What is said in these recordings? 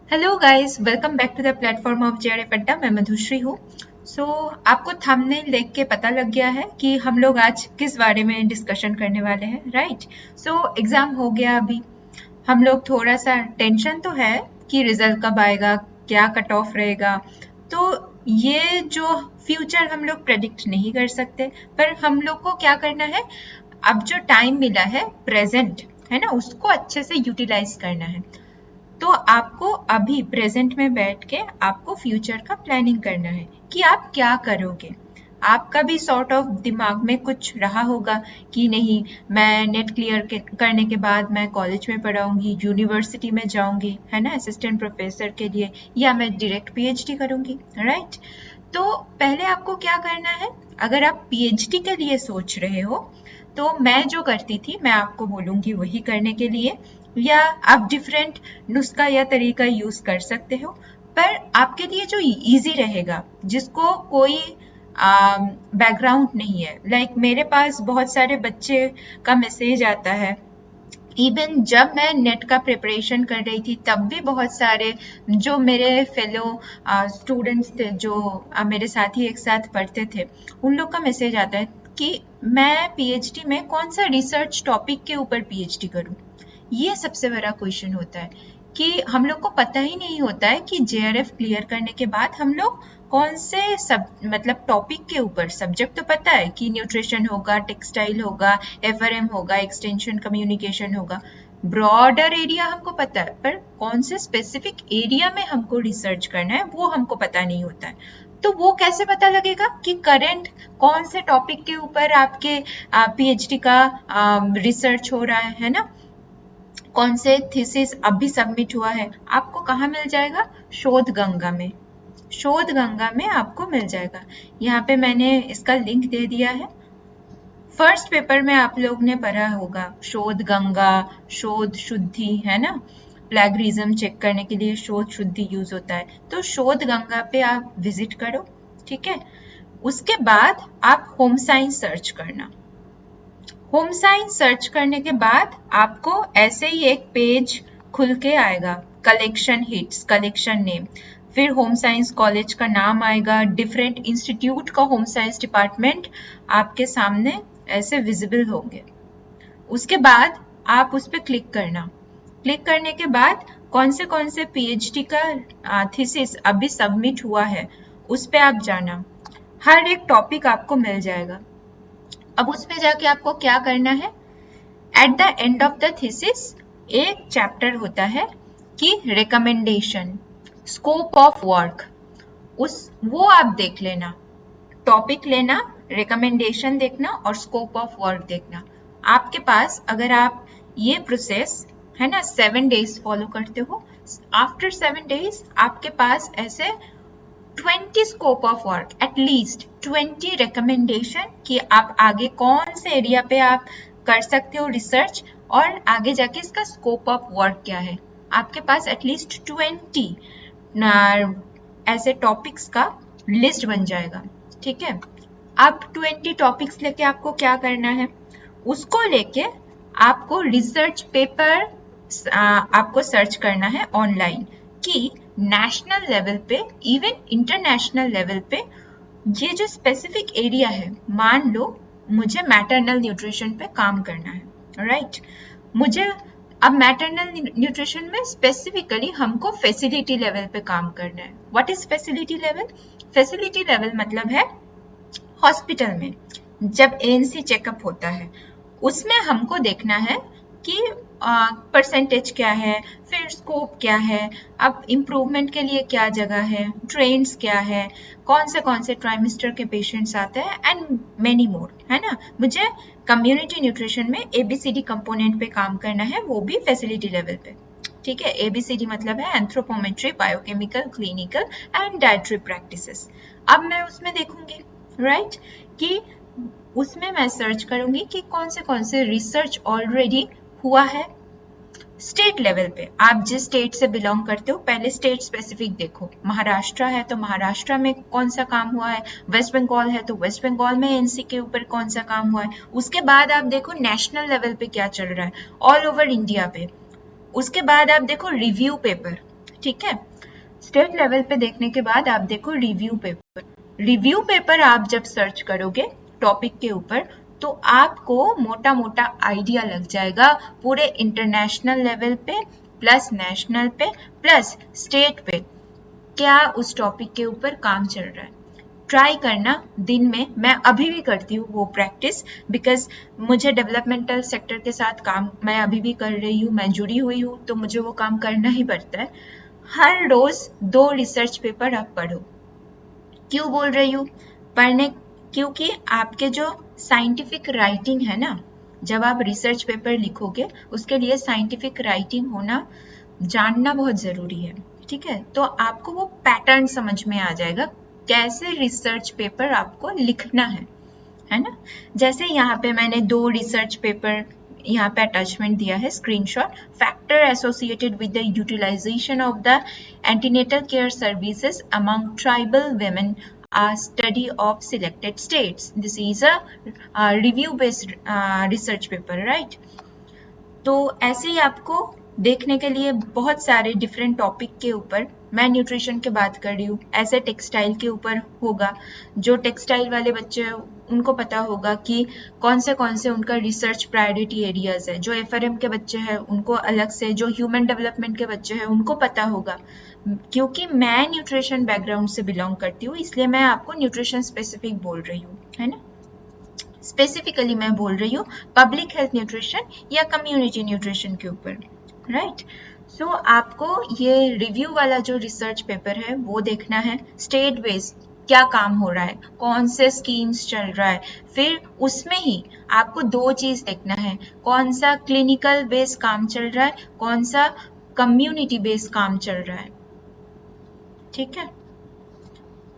Hello guys, welcome back to the platform of JRF Adda. मैं मधुश्री हूँ। आपको थंबनेल देख के पता लग गया है कि हम लोग आज किस बारे में डिस्कशन करने वाले हैं, राइट? एग्जाम हो गया अभी। हम लोग थोड़ा सा टेंशन तो है कि रिजल्ट कब आएगा, क्या कट ऑफ रहेगा। तो ये जो फ्यूचर हम लोग प्रेडिक्ट नहीं कर सकते, पर हम लोग को क्या करना है, अब जो टाइम मिला है प्रेजेंट, है ना, उसको अच्छे से यूटिलाइज करना है। तो आपको अभी प्रेजेंट में बैठ के आपको फ्यूचर का प्लानिंग करना है कि आप क्या करोगे। आपका भी सॉर्ट ऑफ दिमाग में कुछ रहा होगा कि नहीं, मैं नेट क्लियर करने के बाद मैं कॉलेज में पढ़ाऊंगी, यूनिवर्सिटी में जाऊंगी, है ना, असिस्टेंट प्रोफेसर के लिए, या मैं डायरेक्ट पीएचडी करूंगी, राइट? तो पहले आपको क्या करना है, अगर आप पीएचडी के लिए सोच रहे हो तो मैं जो करती थी मैं आपको बोलूंगी वही करने के लिए, या आप डिफरेंट नुस्खा या तरीका यूज कर सकते हो। पर आपके लिए जो इजी रहेगा, जिसको कोई बैकग्राउंड नहीं है, लाइक मेरे पास बहुत सारे बच्चे का मैसेज आता है। इवन जब मैं नेट का प्रिपरेशन कर रही थी तब भी बहुत सारे जो मेरे फेलो स्टूडेंट्स थे, जो मेरे साथ ही एक साथ पढ़ते थे, उन लोग का मैसेज आता है कि मैं पीएचडी में कौन सा रिसर्च टॉपिक के ऊपर पीएचडी करूं। ये सबसे बड़ा क्वेश्चन होता है कि हम लोग को पता ही नहीं होता है कि जेआरएफ क्लियर करने के बाद हम लोग कौन से सब मतलब टॉपिक के ऊपर, सब्जेक्ट तो पता है कि न्यूट्रिशन होगा, टेक्सटाइल होगा, एफआरएम होगा, एक्सटेंशन कम्युनिकेशन होगा, ब्रॉडर एरिया हमको पता है, पर कौन से स्पेसिफिक एरिया में हमको रिसर्च करना है वो हमको पता नहीं होता है। तो वो कैसे पता लगेगा कि करंट कौन से टॉपिक के ऊपर आपके पीएचडी का रिसर्च हो रहा है ना, कौन से थीसिस अभी सबमिट हुआ है, आपको कहाँ मिल जाएगा? शोध गंगा में। शोध गंगा में आपको मिल जाएगा। यहाँ पे मैंने इसका लिंक दे दिया है। फर्स्ट पेपर में आप लोग ने पढ़ा होगा शोध गंगा, शोध शुद्धि, है ना, प्लेगरिज्म चेक करने के लिए शोध शुद्धि यूज होता है। तो शोध गंगा पे आप विजिट करो, ठीक है। उसके बाद आप होम साइंस सर्च करना। होम साइंस सर्च करने के बाद आपको ऐसे ही एक पेज खुल के आएगा, कलेक्शन हिट्स, कलेक्शन नेम, फिर होम साइंस कॉलेज का नाम आएगा, डिफरेंट इंस्टीट्यूट का होम साइंस डिपार्टमेंट आपके सामने ऐसे विजिबल होंगे। उसके बाद आप उस पर क्लिक करना। क्लिक करने के बाद कौन से पीएचडी का थीसिस अभी सबमिट हुआ है उस पर आप जाना। हर एक टॉपिक आपको मिल जाएगा। अब उसमें जाके आपको क्या करना है, at the end of the thesis एक चैप्टर होता है कि रिकमेंडेशन, स्कोप ऑफ वर्क, उस वो आप देख लेना। टॉपिक लेना, रिकमेंडेशन देखना और स्कोप ऑफ वर्क देखना। आपके पास अगर आप ये प्रोसेस, है ना, 7 days फॉलो करते हो, आफ्टर 7 days आपके पास ऐसे 20 scope of work, at least 20 recommendation कि आप आगे कौन से एरिया पे आप कर सकते हो रिसर्च, और आगे जाके इसका स्कोप ऑफ वर्क क्या है। आपके पास एटलीस्ट 20 ऐसे टॉपिक्स का लिस्ट बन जाएगा, ठीक है। अब 20 टॉपिक्स लेके आपको क्या करना है, उसको लेके आपको रिसर्च पेपर आपको सर्च करना है ऑनलाइन कि नेशनल लेवल पे, इवन इंटरनेशनल लेवल पे, ये जो स्पेसिफिक एरिया है, मान लो मुझे मैटरनल न्यूट्रिशन पे काम करना है, राइट? मुझे अब मैटरनल न्यूट्रिशन में स्पेसिफिकली हमको फैसिलिटी लेवल पे काम करना है। What is facility level? Facility level मतलब है हॉस्पिटल में जब एएनसी चेकअप होता है उसमें हमको देखना है कि परसेंटेज क्या है, फिर स्कोप क्या है, अब इम्प्रूवमेंट के लिए क्या जगह है, ट्रेंड्स क्या है, कौन से ट्राइमेस्टर के पेशेंट्स आते हैं, एंड मेनी मोर, है ना। मुझे कम्युनिटी न्यूट्रिशन में एबीसीडी कंपोनेंट पे काम करना है, वो भी फैसिलिटी लेवल पे, ठीक है। एबीसीडी मतलब है anthropometry, biochemical, clinical and dietary practices. अब मैं उसमें देखूंगी, राइट, कि उसमें मैं सर्च करूंगी कि कौन से रिसर्च ऑलरेडी हुआ है। स्टेट लेवल पे आप जिस स्टेट से बिलोंग करते हो, पहले स्टेट स्पेसिफिक देखो। महाराष्ट्र है तो महाराष्ट्र में कौन सा काम हुआ है, वेस्ट बंगाल है तो वेस्ट बंगाल में एनसी के ऊपर कौन सा काम हुआ है। उसके बाद आप देखो नेशनल लेवल पे क्या चल रहा है, ऑल ओवर इंडिया पे। उसके बाद आप देखो रिव्यू पेपर, ठीक है। स्टेट लेवल पे देखने के बाद आप देखो रिव्यू पेपर। रिव्यू पेपर आप जब सर्च करोगे टॉपिक के ऊपर तो आपको मोटा मोटा आइडिया लग जाएगा पूरे इंटरनेशनल लेवल पे प्लस नेशनल पे प्लस स्टेट पे क्या उस टॉपिक के ऊपर काम चल रहा है। ट्राई करना दिन में, मैं अभी भी करती हूँ वो प्रैक्टिस, बिकॉज मुझे डेवलपमेंटल सेक्टर के साथ काम मैं अभी भी कर रही हूँ, मैं जुड़ी हुई हूँ, तो मुझे वो काम करना ही पड़ता है। हर रोज 2 रिसर्च पेपर आप पढ़ो। क्यों बोल रही हूँ पढ़ने? क्योंकि आपके जो साइंटिफिक राइटिंग है ना, जब आप रिसर्च पेपर लिखोगे उसके लिए साइंटिफिक राइटिंग होना जानना बहुत जरूरी है। ठीक है, तो आपको वो पैटर्न समझ में आ जाएगा कैसे रिसर्च पेपर आपको लिखना है ना। जैसे यहाँ पे मैंने 2 रिसर्च पेपर यहाँ पे अटैचमेंट दिया है screenshot. Factor associated with the utilization of the antenatal care services among tribal women, a study of selected states. This is a review based research paper, right? तो ऐसे ही आपको देखने के लिए बहुत सारे डिफरेंट टॉपिक के ऊपर, मैं न्यूट्रिशन की बात कर रही हूँ, ऐसे टेक्सटाइल के ऊपर होगा। जो टेक्सटाइल वाले बच्चे हैं उनको पता होगा कि कौन से उनका रिसर्च प्रायोरिटी एरियाज है। जो एफआरएम के बच्चे हैं उनको अलग से, जो ह्यूमन डेवलपमेंट के बच्चे हैं उनको पता होगा। क्योंकि मैं न्यूट्रिशन बैकग्राउंड से बिलोंग करती हूँ इसलिए मैं आपको न्यूट्रिशन स्पेसिफिक बोल रही हूँ, है ना। स्पेसिफिकली मैं बोल रही हूँ पब्लिक हेल्थ न्यूट्रिशन या कम्युनिटी न्यूट्रिशन के ऊपर, राइट। सो आपको ये रिव्यू वाला जो रिसर्च पेपर है वो देखना है। स्टेट बेस्ड क्या काम हो रहा है, कौन से स्कीम्स चल रहा है, फिर उसमें ही आपको 2 चीज देखना है, कौन सा क्लिनिकल बेस्ड काम चल रहा है, कौन सा कम्युनिटी बेस्ड काम चल रहा है। ठीक है,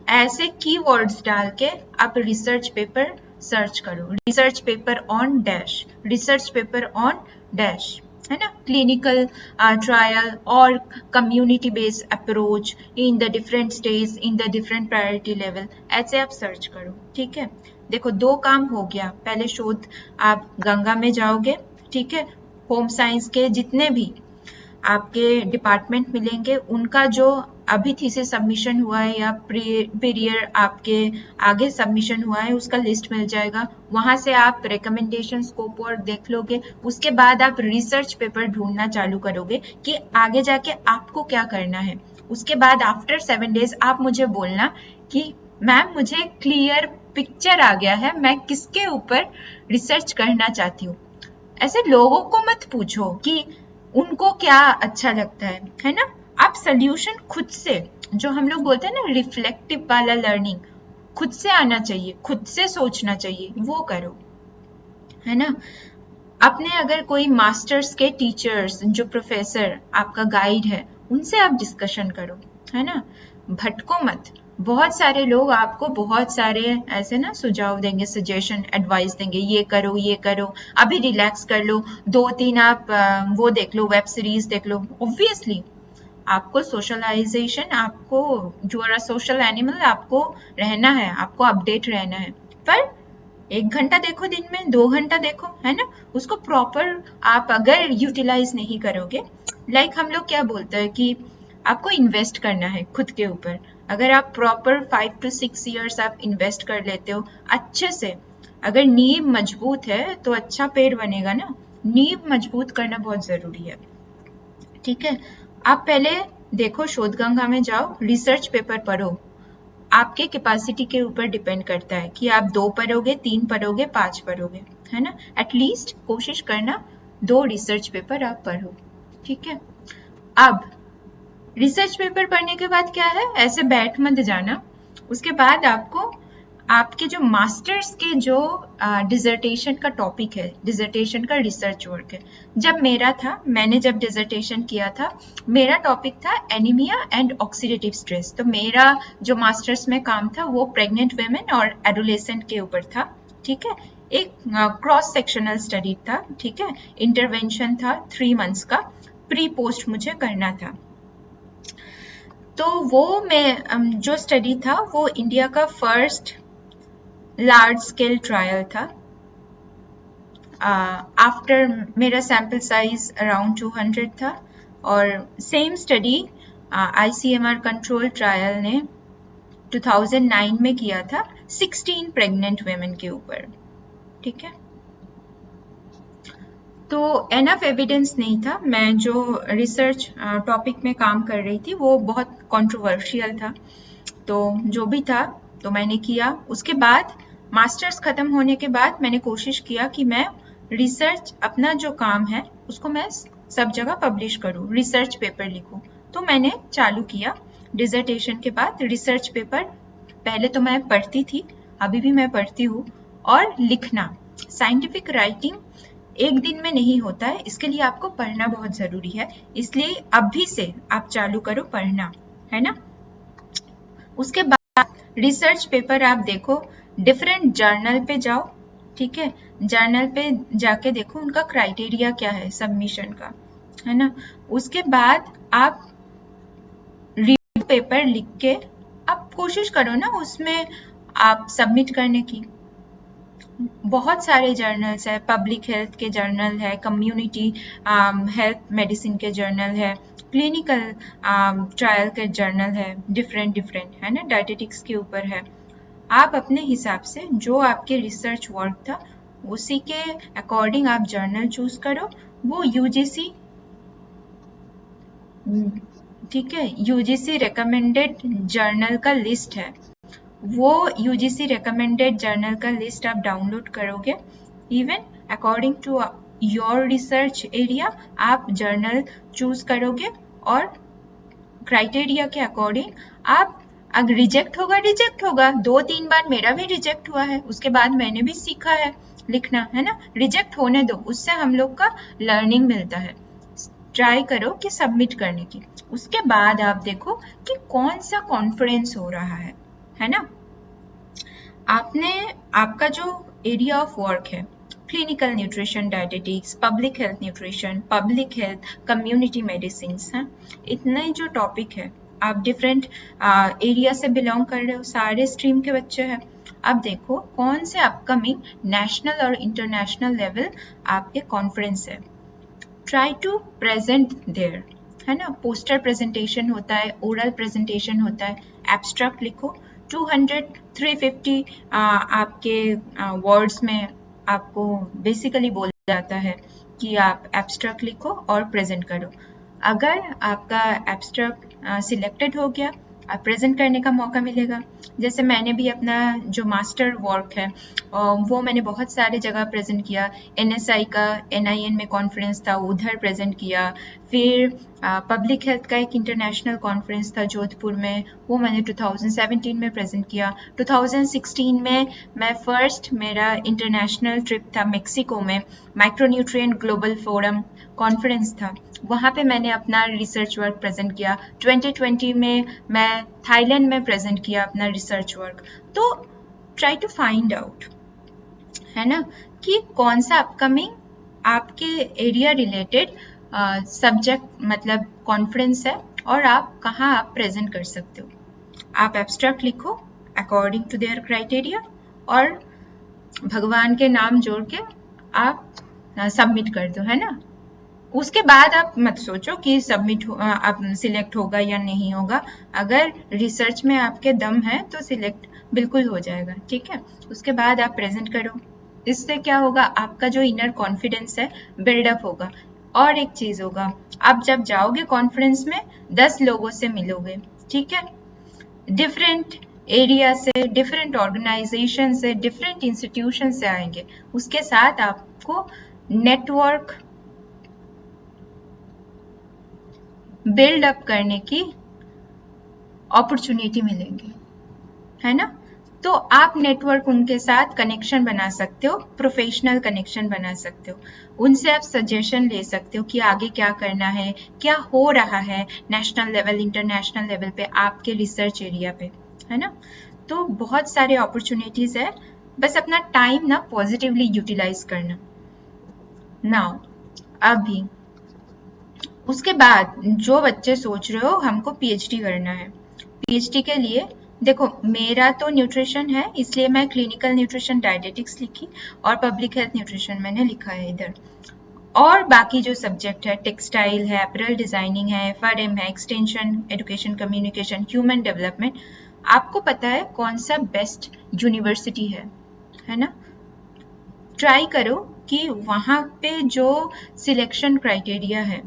ऐसे कीवर्ड्स डाल के आप रिसर्च पेपर सर्च करो। Research paper on dash, research paper on dash, है ना। क्लिनिकल ट्रायल और community based approach in the different stage in the different priority level, ऐसे आप सर्च करो। ठीक है, देखो 2 काम हो गया। पहले शोध आप गंगा में जाओगे, ठीक है, होम साइंस के जितने भी आपके डिपार्टमेंट मिलेंगे उनका जो अभी थीसिस सबमिशन हुआ है या पीरियड आपके आगे सबमिशन हुआ है उसका लिस्ट मिल जाएगा। वहां से आप रिकमेंडेशन स्कोप और देख लोगे। उसके बाद आप रिसर्च पेपर ढूंढना चालू करोगे कि आगे जाके आपको क्या करना है। उसके बाद आफ्टर 7 डेज आप मुझे बोलना कि मैम मुझे क्लियर पिक्चर आ गया है, मैं किसके ऊपर रिसर्च करना चाहती हूँ। ऐसे लोगों को मत पूछो कि उनको क्या अच्छा लगता है ना। आप सोल्यूशन खुद से, जो हम लोग बोलते हैं ना रिफ्लेक्टिव वाला लर्निंग, खुद से आना चाहिए, खुद से सोचना चाहिए, वो करो, है ना। अपने अगर कोई मास्टर्स के टीचर्स, जो प्रोफेसर आपका गाइड है, उनसे आप डिस्कशन करो, है ना। भटको मत। बहुत सारे लोग आपको बहुत सारे ऐसे ना सुझाव देंगे, सजेशन एडवाइस देंगे, ये करो ये करो, अभी रिलैक्स कर लो, 2-3 आप वो देख लो, वेब सीरीज देख लो। ऑब्वियसली आपको सोशलाइजेशन, आपको जो आर सोशल एनिमल, आपको रहना है, आपको अपडेट रहना है, पर 1 घंटा देखो दिन में, 2 घंटा देखो, है ना। उसको प्रॉपर आप अगर यूटिलाइज नहीं करोगे, लाइक हम लोग क्या बोलते हैं कि आपको इन्वेस्ट करना है खुद के ऊपर। अगर आप प्रॉपर 5 to 6 years आप इन्वेस्ट कर लेते हो अच्छे से, अगर नींव मजबूत है तो अच्छा पेड़ बनेगा ना। नींव मजबूत करना बहुत जरूरी है। ठीक है, आप पहले देखो, शोधगंगा में जाओ, रिसर्च पेपर पढ़ो। आपके कैपेसिटी के ऊपर डिपेंड करता है कि आप 2 पढ़ोगे, 3 पढ़ोगे, 5 पढ़ोगे, है ना। एटलीस्ट कोशिश करना 2 रिसर्च पेपर आप पढ़ो। ठीक है, अब रिसर्च पेपर पढ़ने के बाद क्या है, ऐसे बैठ मत जाना। उसके बाद आपको आपके जो मास्टर्स के जो डिजर्टेशन का टॉपिक है, डिजर्टेशन का रिसर्च वर्क है। जब मेरा था, मैंने जब डिजर्टेशन किया था, मेरा टॉपिक था एनीमिया एंड ऑक्सीडेटिव स्ट्रेस। तो मेरा जो मास्टर्स में काम था वो प्रेग्नेंट वेमेन और एडोलेसेंट के ऊपर था। ठीक है, एक क्रॉस सेक्शनल स्टडी था। ठीक है, इंटरवेंशन था 3 months का, प्री पोस्ट मुझे करना था। तो वो मैं जो स्टडी था वो इंडिया का फर्स्ट लार्ज स्केल ट्रायल था। आफ्टर मेरा सैम्पल साइज अराउंड 200 था और same study ICMR control trial ने 2009 में किया था 16 प्रेग्नेंट वेमेन के ऊपर, ठीक है। तो एनफ एविडेंस नहीं था। मैं जो रिसर्च टॉपिक में काम कर रही थी वो बहुत कंट्रोवर्शियल था, तो जो भी था तो मैंने किया। उसके बाद मास्टर्स खत्म होने के बाद मैंने कोशिश किया कि मैं रिसर्च, अपना जो काम है उसको मैं सब जगह पब्लिश करूं, रिसर्च पेपर लिखूं। तो मैंने चालू किया डिसर्टेशन के बाद रिसर्च पेपर। पहले तो मैं पढ़ती थी, अभी भी मैं पढ़ती हूँ, और लिखना। साइंटिफिक राइटिंग एक दिन में नहीं होता है, इसके लिए आपको पढ़ना बहुत जरूरी है, इसलिए अभी से आप चालू करो पढ़ना, है ना। उसके बाद रिसर्च पेपर आप देखो, डिफरेंट जर्नल पे जाओ, ठीक है। जर्नल पे जाके देखो उनका क्राइटेरिया क्या है सबमिशन का, है ना। उसके बाद आप रिव्यू पेपर लिख के आप कोशिश करो ना उसमें आप सबमिट करने की। बहुत सारे जर्नल्स है, पब्लिक हेल्थ के जर्नल है, कम्युनिटी हेल्थ मेडिसिन के जर्नल है, क्लिनिकल ट्रायल के जर्नल है, डिफरेंट है ना, डायटेटिक्स के ऊपर है। आप अपने हिसाब से जो आपके रिसर्च वर्क था उसी के अकॉर्डिंग आप जर्नल चूज करो। वो यूजीसी, ठीक है, यूजीसी रिकमेंडेड जर्नल का लिस्ट है, वो यूजीसी रिकमेंडेड जर्नल का लिस्ट आप डाउनलोड करोगे। Even according to your research area आप जर्नल चूज करोगे, और क्राइटेरिया के अकॉर्डिंग आप, अगर रिजेक्ट होगा 2-3 बार मेरा भी रिजेक्ट हुआ है, उसके बाद मैंने भी सीखा है लिखना, है ना। रिजेक्ट होने दो, उससे हम लोग का लर्निंग मिलता है। ट्राई करो कि सबमिट करने की। उसके बाद आप देखो कि कौन सा कॉन्फ्रेंस हो रहा है ना। आपने, आपका जो एरिया ऑफ वर्क है, clinical nutrition, dietetics, public health nutrition, public health, community medicine, है, इतने जो टॉपिक है, आप डिफरेंट एरिया से बिलोंग कर रहे हो, सारे स्ट्रीम के बच्चे हैं। अब देखो कौन से अपकमिंग नेशनल और इंटरनेशनल लेवल आपके कॉन्फ्रेंस है, ट्राई टू प्रेजेंट देयर, है ना। पोस्टर प्रेजेंटेशन होता है, ओरल प्रेजेंटेशन होता है, एब्स्ट्रैक्ट लिखो। 200-350 आपके वर्ड्स में आपको बेसिकली बोला जाता है कि आप एब्स्ट्रैक्ट लिखो और प्रेजेंट करो। अगर आपका एब्स्ट्रैक्ट सिलेक्टेड हो गया, आप प्रेजेंट करने का मौका मिलेगा। जैसे मैंने भी अपना जो मास्टर वर्क है वो मैंने बहुत सारे जगह प्रेजेंट किया। NSI का NIN में कॉन्फ्रेंस था, उधर प्रेजेंट किया। फिर पब्लिक हेल्थ का एक इंटरनेशनल कॉन्फ्रेंस था जोधपुर में, वो मैंने 2017 में प्रेजेंट किया। 2016 में मैं फर्स्ट, मेरा इंटरनेशनल ट्रिप था मेक्सिको में, माइक्रोन्यूट्रिएंट ग्लोबल फोरम कॉन्फ्रेंस था, वहाँ पे मैंने अपना रिसर्च वर्क प्रेजेंट किया। 2020 में मैं थाईलैंड में प्रेजेंट किया अपना रिसर्च वर्क। तो ट्राई टू फाइंड आउट, है ना, कि कौन सा अपकमिंग आपके एरिया रिलेटेड सब्जेक्ट मतलब कॉन्फ्रेंस है, और आप कहाँ आप प्रेजेंट कर सकते हो। आप एब्स्ट्रैक्ट लिखो अकॉर्डिंग टू देयर क्राइटेरिया, और भगवान के नाम जोड़ के आप सबमिट कर दो, है ना। उसके बाद आप मत सोचो कि सबमिट आप सिलेक्ट होगा या नहीं होगा। अगर रिसर्च में आपके दम है तो सिलेक्ट बिल्कुल हो जाएगा, ठीक है। उसके बाद आप प्रेजेंट करो, इससे क्या होगा, आपका जो इनर कॉन्फिडेंस है बिल्डअप होगा। और एक चीज होगा, आप जब जाओगे कॉन्फ्रेंस में 10 लोगों से मिलोगे, ठीक है, डिफरेंट एरिया से, डिफरेंट ऑर्गेनाइजेशन से, डिफरेंट इंस्टीट्यूशन से आएंगे। उसके साथ आपको नेटवर्क बिल्ड अप करने की अपॉर्चुनिटी मिलेंगी, है ना। तो आप नेटवर्क, उनके साथ कनेक्शन बना सकते हो, प्रोफेशनल कनेक्शन बना सकते हो, उनसे आप सजेशन ले सकते हो कि आगे क्या करना है, क्या हो रहा है नेशनल लेवल, इंटरनेशनल लेवल पे आपके रिसर्च एरिया पे, है ना। तो बहुत सारे अपॉर्चुनिटीज है, बस अपना टाइम ना पॉजिटिवली यूटिलाइज करना। नाउ अभी उसके बाद जो बच्चे सोच रहे हो हमको PhD करना है, PhD के लिए देखो, मेरा तो न्यूट्रिशन है, इसलिए मैं क्लिनिकल न्यूट्रिशन डायटेटिक्स लिखी, और पब्लिक हेल्थ न्यूट्रिशन मैंने लिखा है इधर। और बाकी जो सब्जेक्ट है, टेक्सटाइल है, अपरेल डिजाइनिंग है, एफआरएम है, extension, education communication, human development, आपको पता है कौन सा बेस्ट यूनिवर्सिटी है ना? ट्राई करो कि वहाँ पे जो सिलेक्शन क्राइटेरिया है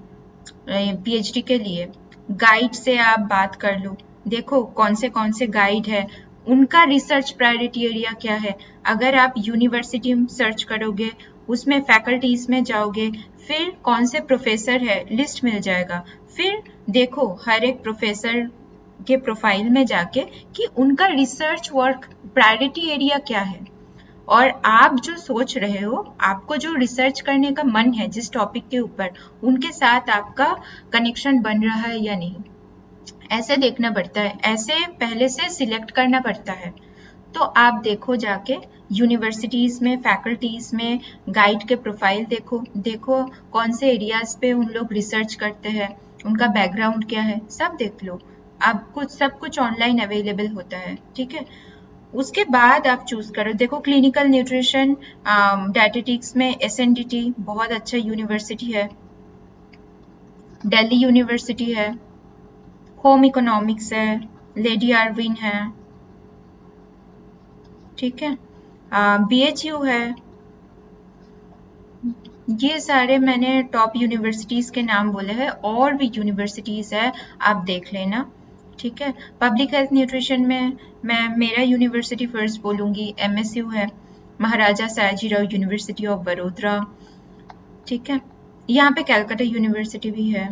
पीएचडी के लिए, गाइड से आप बात कर लो, देखो कौन से गाइड है, उनका रिसर्च प्रायोरिटी एरिया क्या है। अगर आप यूनिवर्सिटी सर्च करोगे, उसमें फैकल्टीज में जाओगे, फिर कौन से प्रोफेसर है लिस्ट मिल जाएगा। फिर देखो हर एक प्रोफेसर के प्रोफाइल में जाके कि उनका रिसर्च वर्क प्रायोरिटी एरिया क्या है, और आप जो सोच रहे हो, आपको जो रिसर्च करने का मन है जिस टॉपिक के ऊपर, उनके साथ आपका कनेक्शन बन रहा है या नहीं, ऐसे देखना पड़ता है, ऐसे पहले से सिलेक्ट करना पड़ता है। तो आप देखो जाके यूनिवर्सिटीज में, फैकल्टीज में गाइड के प्रोफाइल देखो, देखो कौन से एरियाज पे उन लोग रिसर्च करते हैं, उनका बैकग्राउंड क्या है, सब देख लो। आपको सब कुछ ऑनलाइन अवेलेबल होता है, ठीक है। उसके बाद आप चूज करो। देखो क्लिनिकल न्यूट्रिशन डायटेटिक्स में एसएनडीटी बहुत अच्छा यूनिवर्सिटी है, दिल्ली यूनिवर्सिटी है, होम इकोनॉमिक्स है, लेडी आर्विन है, ठीक है, बीएचयू है। ये सारे मैंने टॉप यूनिवर्सिटीज के नाम बोले हैं, और भी यूनिवर्सिटीज है, आप देख लेना, ठीक है। पब्लिक हेल्थ न्यूट्रिशन में मैं मेरा यूनिवर्सिटी फर्स्ट बोलूंगी, एमएसयू है, महाराजा सयाजीराव यूनिवर्सिटी ऑफ बड़ोदरा, ठीक है। यहाँ पे कैलकाटा यूनिवर्सिटी भी है,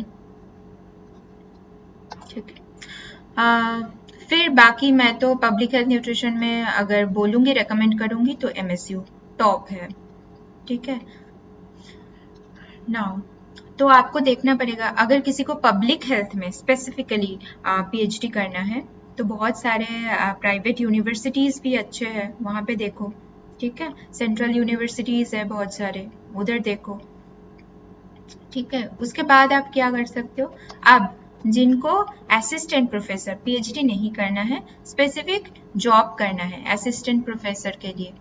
ठीक है। फिर बाकी मैं तो पब्लिक हेल्थ न्यूट्रिशन में अगर बोलूंगी, रेकमेंड करूंगी तो एमएसयू टॉप है, ठीक है। नाउ तो आपको देखना पड़ेगा, अगर किसी को पब्लिक हेल्थ में स्पेसिफिकली पीएचडी करना है, तो बहुत सारे प्राइवेट यूनिवर्सिटीज भी अच्छे हैं, वहाँ पे देखो, ठीक है। सेंट्रल यूनिवर्सिटीज है बहुत सारे, उधर देखो, ठीक है। उसके बाद आप क्या कर सकते हो, अब जिनको असिस्टेंट प्रोफेसर पीएचडी नहीं करना है, स्पेसिफिक जॉब करना है असिस्टेंट प्रोफेसर के लिए,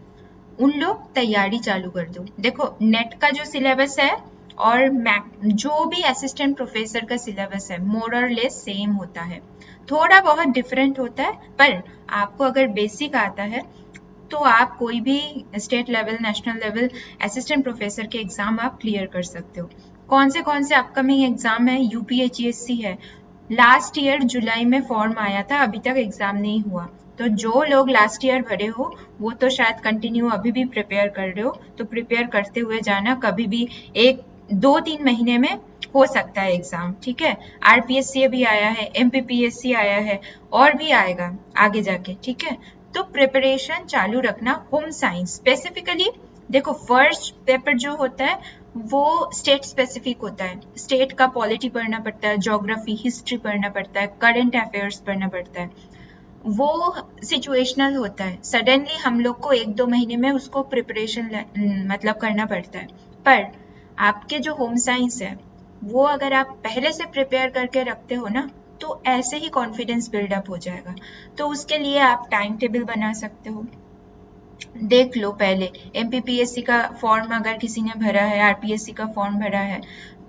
उन लोग तैयारी चालू कर दो। देखो नेट का जो सिलेबस है और जो भी असिस्टेंट प्रोफेसर का सिलेबस है, मोर और लेस सेम होता है, थोड़ा बहुत डिफरेंट होता है, पर आपको अगर बेसिक आता है तो आप कोई भी state level, national level assistant professor के एग्जाम आप क्लियर कर सकते हो। कौन से अपकमिंग एग्जाम है, यूपीएचईएससी है, लास्ट ईयर जुलाई में फॉर्म आया था, अभी तक एग्जाम नहीं हुआ, तो जो लोग लास्ट ईयर भरे हो वो तो शायद कंटिन्यू अभी भी प्रिपेयर कर रहे हो, तो प्रिपेयर करते हुए जाना, कभी भी 1-2-3 महीने में हो सकता है एग्जाम, ठीक है। आरपीएससी भी आया है, एमपीपीएससी आया है, और भी आएगा आगे जाके, ठीक है। तो प्रिपरेशन चालू रखना। होम साइंस स्पेसिफिकली देखो, फर्स्ट पेपर जो होता है वो स्टेट स्पेसिफिक होता है, स्टेट का पॉलिटी पढ़ना पड़ता है, ज्योग्राफी, हिस्ट्री पढ़ना पड़ता है, करंट अफेयर्स पढ़ना पड़ता है, वो सिचुएशनल होता है, सडनली हम लोग को 1-2 महीने में उसको प्रिपरेशन मतलब करना पड़ता है। पर आपके जो होम साइंस है, वो अगर आप पहले से प्रिपेयर करके रखते हो ना, तो ऐसे ही कॉन्फिडेंस बिल्डअप हो जाएगा। तो उसके लिए आप टाइम टेबल बना सकते हो, देख लो पहले एमपीपीएससी का फॉर्म अगर किसी ने भरा है, आरपीएससी का फॉर्म भरा है,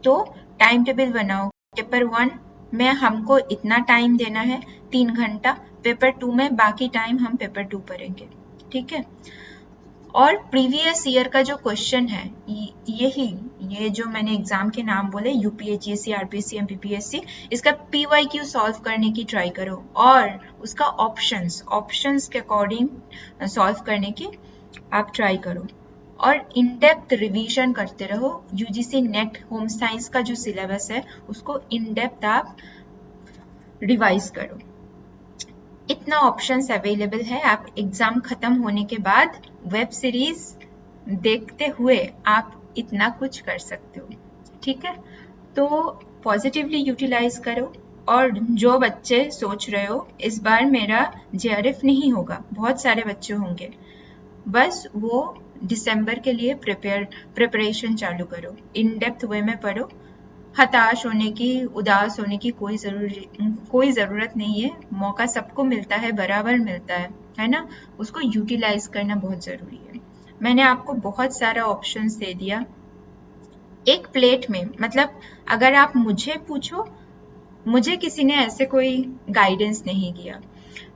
तो टाइम टेबल बनाओ। पेपर 1 में हमको इतना टाइम देना है, 3 घंटा, पेपर 2 में बाकी टाइम हम पेपर 2 पढ़ेंगे, ठीक है। और प्रीवियस ईयर का जो क्वेश्चन है, ये जो मैंने एग्जाम के नाम बोले, यूपीएचईएससी, आरपीएससी, एमपीपीएससी, इसका पीवाईक्यू सॉल्व करने की ट्राई करो, और उसका ऑप्शंस के अकॉर्डिंग सॉल्व करने की आप ट्राई करो, और इन डेप्थ रिवीजन करते रहो। यूजीसी नेट होम साइंस का जो सिलेबस है, उसको इन डेप्थ आप रिवाइज करो। इतना ऑप्शंस अवेलेबल है, आप एग्जाम खत्म होने के बाद वेब सीरीज देखते हुए आप इतना कुछ कर सकते हो, ठीक है। तो पॉजिटिवली यूटिलाइज करो। और जो बच्चे सोच रहे हो इस बार मेरा जेआरएफ नहीं होगा, बहुत सारे बच्चे होंगे, बस वो दिसंबर के लिए प्रिपरेशन चालू करो, इन डेप्थ वे में पढ़ो। हताश होने की, उदास होने की कोई ज़रूरत नहीं है, मौका सबको मिलता है, बराबर मिलता है ना, उसको यूटिलाइज करना बहुत ज़रूरी है। मैंने आपको बहुत सारा ऑप्शंस दे दिया, एक प्लेट में, मतलब अगर आप मुझे पूछो, मुझे किसी ने ऐसे कोई गाइडेंस नहीं किया।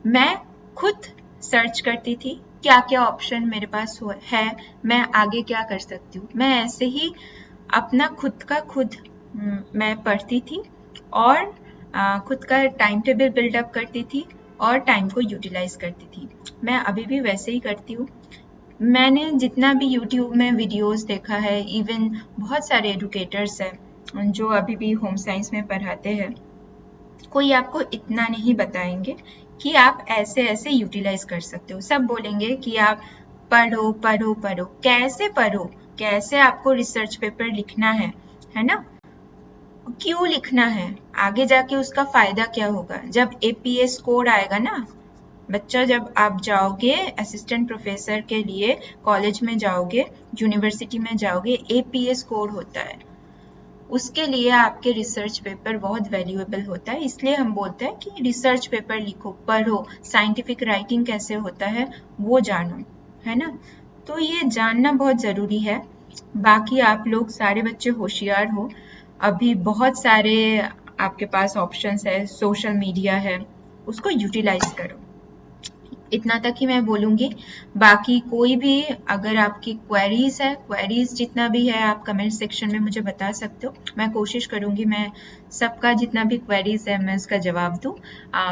मैं खुद सर्च करती थी क्या क्या ऑप्शन मेरे पास है, मैं आगे क्या कर सकती हूँ। मैं ऐसे ही अपना खुद का खुद मैं पढ़ती थी और खुद का टाइम टेबल बिल्डअप करती थी और टाइम को यूटिलाइज करती थी। मैं अभी भी वैसे ही करती हूँ। मैंने जितना भी यूट्यूब में वीडियोस देखा है, इवन बहुत सारे एडुकेटर्स हैं जो अभी भी होम साइंस में पढ़ाते हैं, कोई आपको इतना नहीं बताएंगे कि आप ऐसे ऐसे यूटिलाइज कर सकते हो। सब बोलेंगे कि आप पढ़ो पढ़ो पढ़ो। कैसे पढ़ो, कैसे आपको रिसर्च पेपर लिखना है ना, क्यों लिखना है, आगे जाके उसका फायदा क्या होगा। जब एपीएस कोड आएगा ना बच्चा, जब आप जाओगे असिस्टेंट प्रोफेसर के लिए कॉलेज में जाओगे, यूनिवर्सिटी में जाओगे, एपीएस कोड होता है, उसके लिए आपके रिसर्च पेपर बहुत वैल्यूएबल होता है। इसलिए हम बोलते हैं कि रिसर्च पेपर लिखो, पढ़ो, साइंटिफिक राइटिंग कैसे होता है वो जानो, है ना। तो ये जानना बहुत ज़रूरी है। बाकी आप लोग सारे बच्चे होशियार हो, अभी बहुत सारे आपके पास ऑप्शंस है, सोशल मीडिया है, उसको यूटिलाइज करो। इतना तक ही मैं बोलूँगी। बाकी कोई भी अगर आपकी क्वेरीज है, क्वेरीज जितना भी है आप कमेंट सेक्शन में मुझे बता सकते हो। मैं कोशिश करूँगी मैं सबका जितना भी क्वेरीज है मैं उसका जवाब दूँ।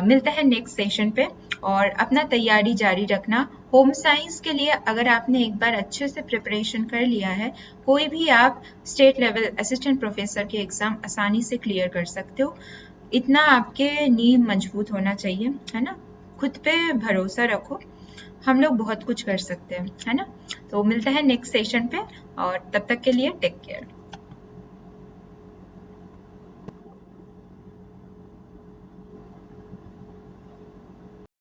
मिलता है नेक्स्ट सेशन पे, और अपना तैयारी जारी रखना। होम साइंस के लिए अगर आपने एक बार अच्छे से प्रिपरेशन कर लिया है, कोई भी आप स्टेट लेवल असिस्टेंट प्रोफेसर के एग्ज़ाम आसानी से क्लियर कर सकते हो। इतना आपके नींव मजबूत होना चाहिए, है ना। खुद पे भरोसा रखो, हम लोग बहुत कुछ कर सकते हैं, है ना। तो मिलते हैं नेक्स्ट सेशन पे, और तब तक के लिए टेक केयर।